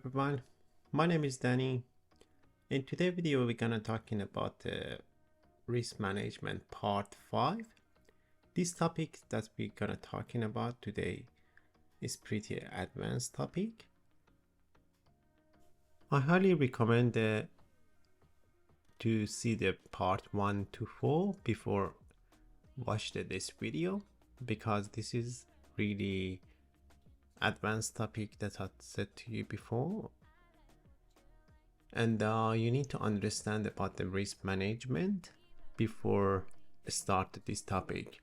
everyone, my name is Danny. In today's video we're gonna talking about the risk management part 5. This topic that we're gonna talking about today is pretty advanced topic. I highly recommend to see the part 1 to 4 before watch this video, because this is really advanced topic that I said to you before, and you need to understand about the risk management before start this topic.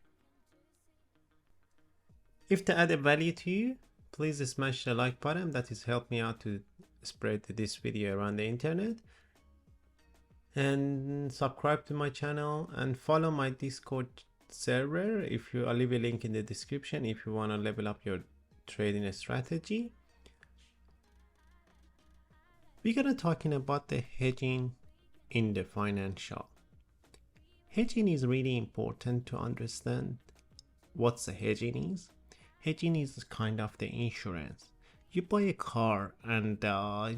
If they add a value to you, please smash the like button. That is help me out to spread this video around the internet, and subscribe to my channel and follow my Discord server. If you, I'll leave a link in the description if you want to level up your trading strategy. We're gonna talking about the hedging in the financial. Hedging is really important to understand what's the hedging is. Hedging is kind of the insurance. You buy a car and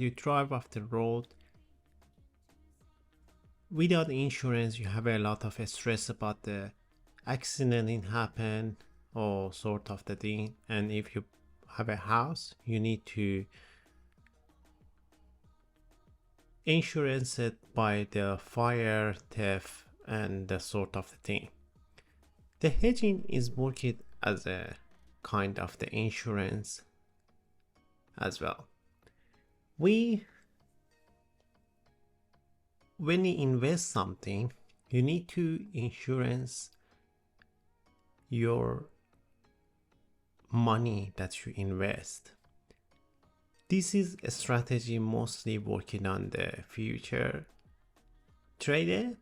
you drive off the road. Without insurance, you have a lot of stress about the accident happen or sort of the thing. And if you have a house, you need to insurance it by the fire, theft, and the sort of the thing. The hedging is working as a kind of the insurance as well. When you invest something, you need to insurance your money that you invest. This is a strategy mostly working on the future trader,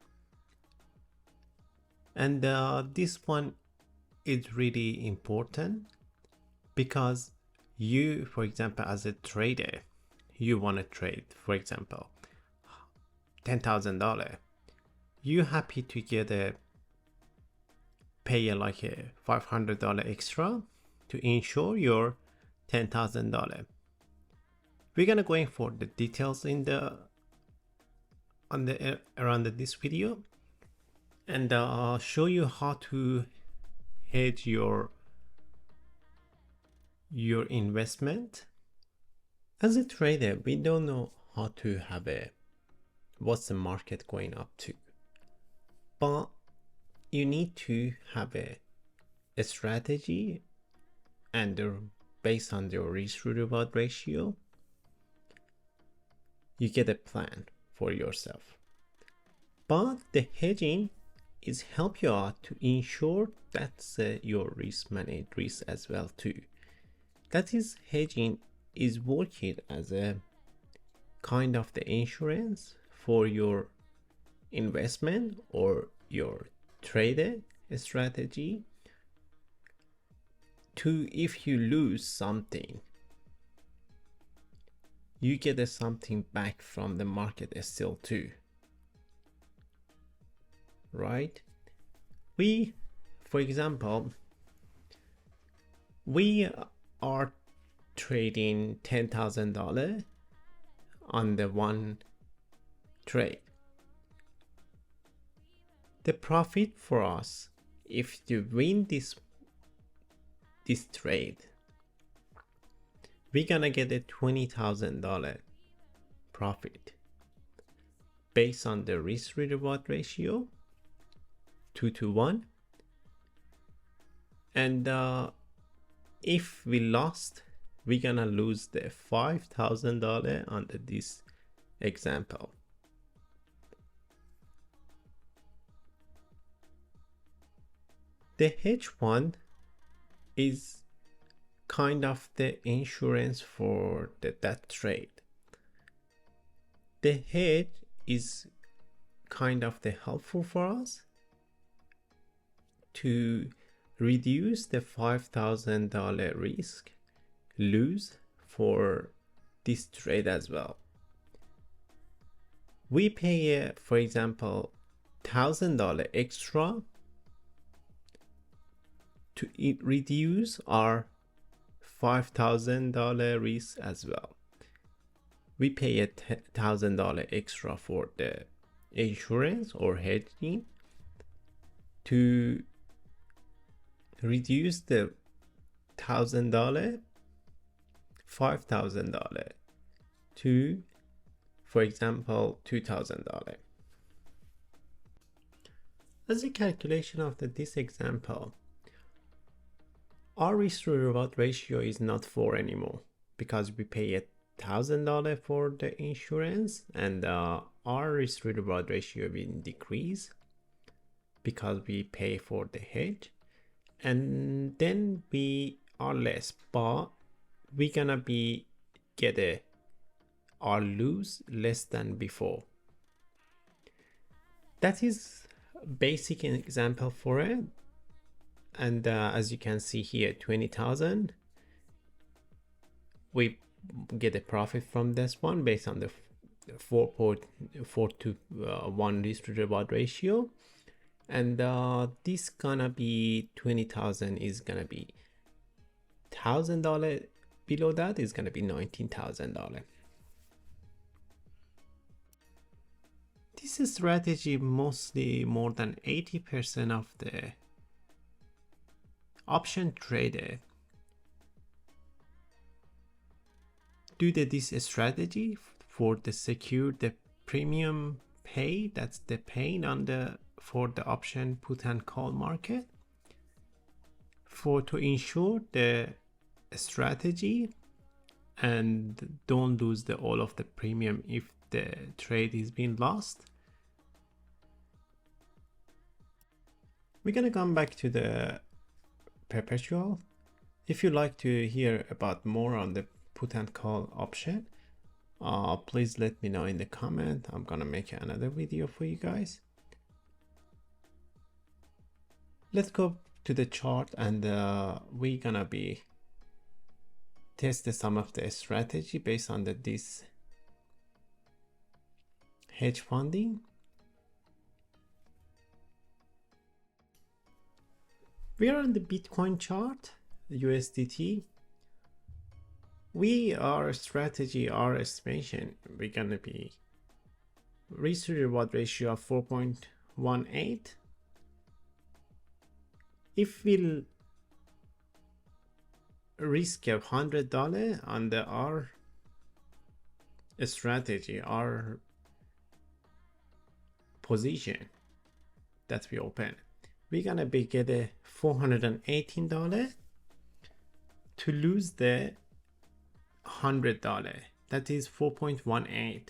and this one is really important because you, for example, as a trader, you want to trade, for example, $10,000. You happy to get pay like a $500 extra to insure your $10,000. We're gonna going for the details in around this video, and I'll show you how to hedge your investment. As a trader, we don't know how to have what's the market going up to, but you need to have a strategy, and based on your risk to reward ratio, you get a plan for yourself. But the hedging is help you out to ensure that's your risk managed risk as well too. That is, hedging is working as a kind of the insurance for your investment or your trader strategy, to if you lose something, you get something back from the market still too, right? For example, we are trading $10,000 on the one trade. The profit for us, if you win this trade, we're gonna get a $20,000 profit based on the risk reward ratio 2-to-1. And if we lost, we're gonna lose the $5,000 under this example. The hedge fund is kind of the insurance for that trade. The hedge is kind of the helpful for us to reduce the $5,000 risk lose for this trade as well. We pay, for example, $1,000 extra to reduce our $5,000 risk as well. we pay $1,000 extra for the insurance or hedging to reduce the $1,000, $5,000 to, for example, $2,000. As a calculation of this example, our risk to reward ratio is not 4 anymore because we pay $1,000 for the insurance, and our risk to reward ratio will decrease because we pay for the hedge, and then we are less, but we're gonna be get or lose less than before. That is basic example for it. And as you can see here, 20,000, we get a profit from this one based on the 4.4 to 1 risk to reward ratio. And this gonna be 20,000 is gonna be $1,000. Below that is gonna be $19,000. This strategy, mostly more than 80% of the option trader do this strategy for the secure the premium pay, that's the pain on for the option put and call market, to ensure the strategy and don't lose all of the premium if the trade is being lost. We're gonna come back to the perpetual. If you'd like to hear about more on the put and call option, please let me know in the comment. I'm gonna make another video for you guys. Let's go to the chart, and we're gonna be test some of the strategy based on this hedge funding. We are on the Bitcoin chart, the USDT. Our strategy, our estimation, we're gonna be risk to reward ratio of 4.18. If we'll risk of $100 on our strategy, our position that we open, we're gonna be get a $418 to lose the $100. That is 4.18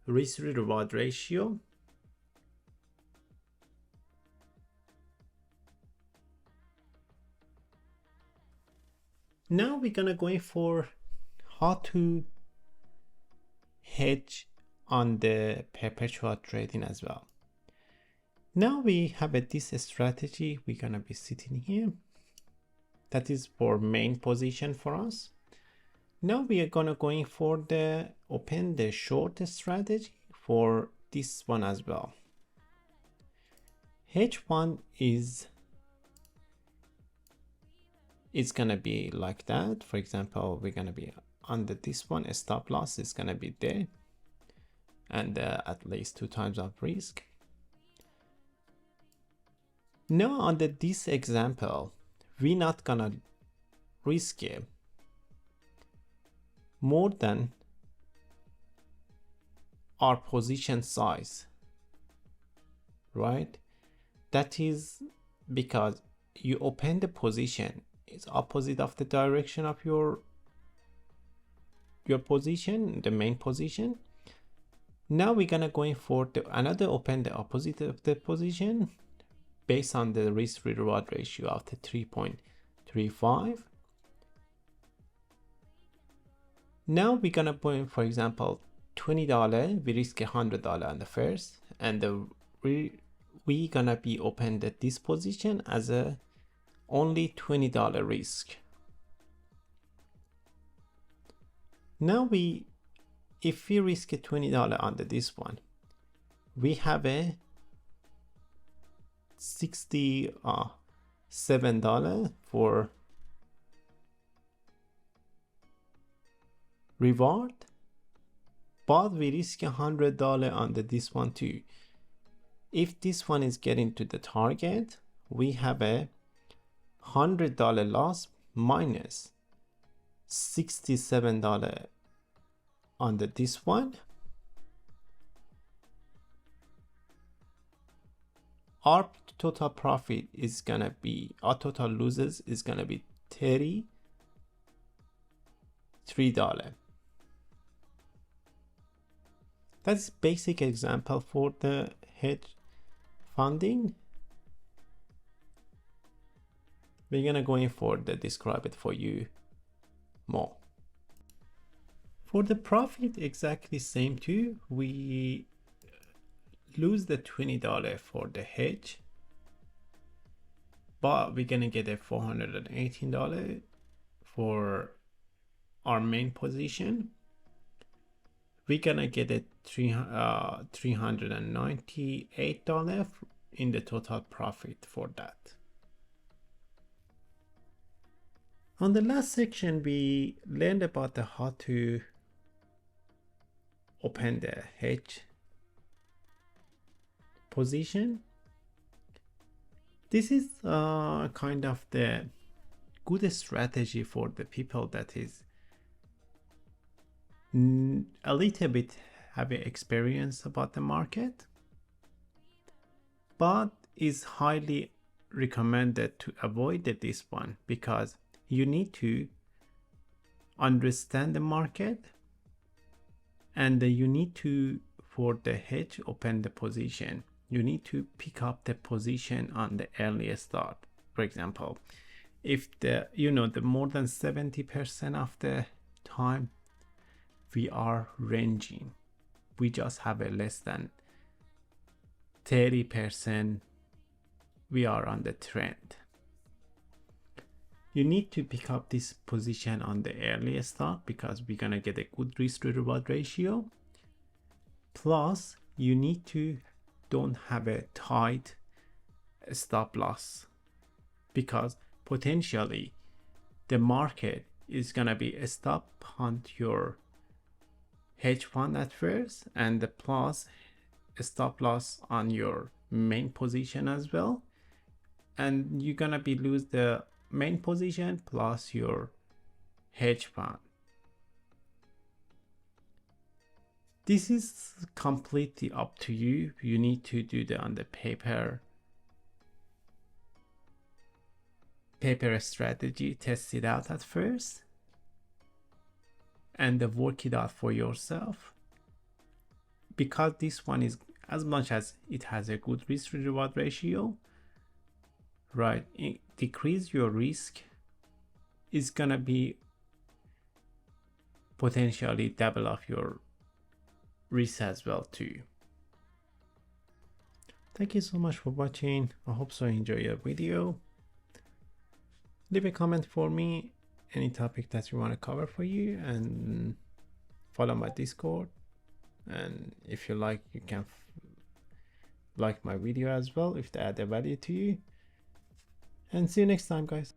risk to reward ratio. Now we're gonna go for how to hedge on the perpetual trading as well. Now we have this strategy. We're gonna be sitting here. That is for main position for us. Now we are gonna go for the open the short strategy for this one as well. Hedge one is it's gonna be like that. For example, we're gonna be under this one. A stop loss is gonna be there, and at least 2 times of risk. Now under this example, we're not gonna risk it more than our position size, right? That is because you open the position, it's opposite of the direction of your position, the main position. Now we're gonna go for another open the opposite of the position based on the risk reward ratio of the 3.35. Now we're gonna put in, for example, $20. We risk $100 on the first, and we gonna be open this position as a only $20 risk. Now if we risk $20 under this one, we have a $67 for reward, but we risk $100 on this one too. If this one is getting to the target, we have a $100 loss minus $67 on this one. Our total profit is gonna be, our total losses is gonna be $33. That's basic example for the hedge funding. We're gonna go in for the describe it for you more. For the profit, exactly same too. We lose the $20 for the hedge, but we're gonna get a $418 for our main position. We're gonna get a $398 in the total profit for that. On the last section, we learned about how to open the hedge position. This is kind of the good strategy for the people that is a little bit have experience about the market, but is highly recommended to avoid this one, because you need to understand the market, and you need to, for the hedge open the position, you need to pick up the position on the earliest start. For example, if the more than 70% of the time we are ranging, we just have a less than 30% we are on the trend. You need to pick up this position on the earliest start, because we're gonna get a good risk to reward ratio. Plus, you need to don't have a tight stop loss, because potentially the market is gonna be a stop hunt your hedge fund at first, and the plus a stop loss on your main position as well, and you're gonna be lose the main position plus your hedge fund. This is completely up to you. You need to do the on the paper strategy, test it out at first, and work it out for yourself, because this one is, as much as it has a good risk reward ratio, right, decrease your risk is gonna be potentially double of your risk as well too. Thank you so much for watching. I hope so enjoy your video. Leave a comment for me, any topic that you want to cover for you, and follow my Discord. And if you like, you can like my video as well if they add a value to you. And see you next time, guys.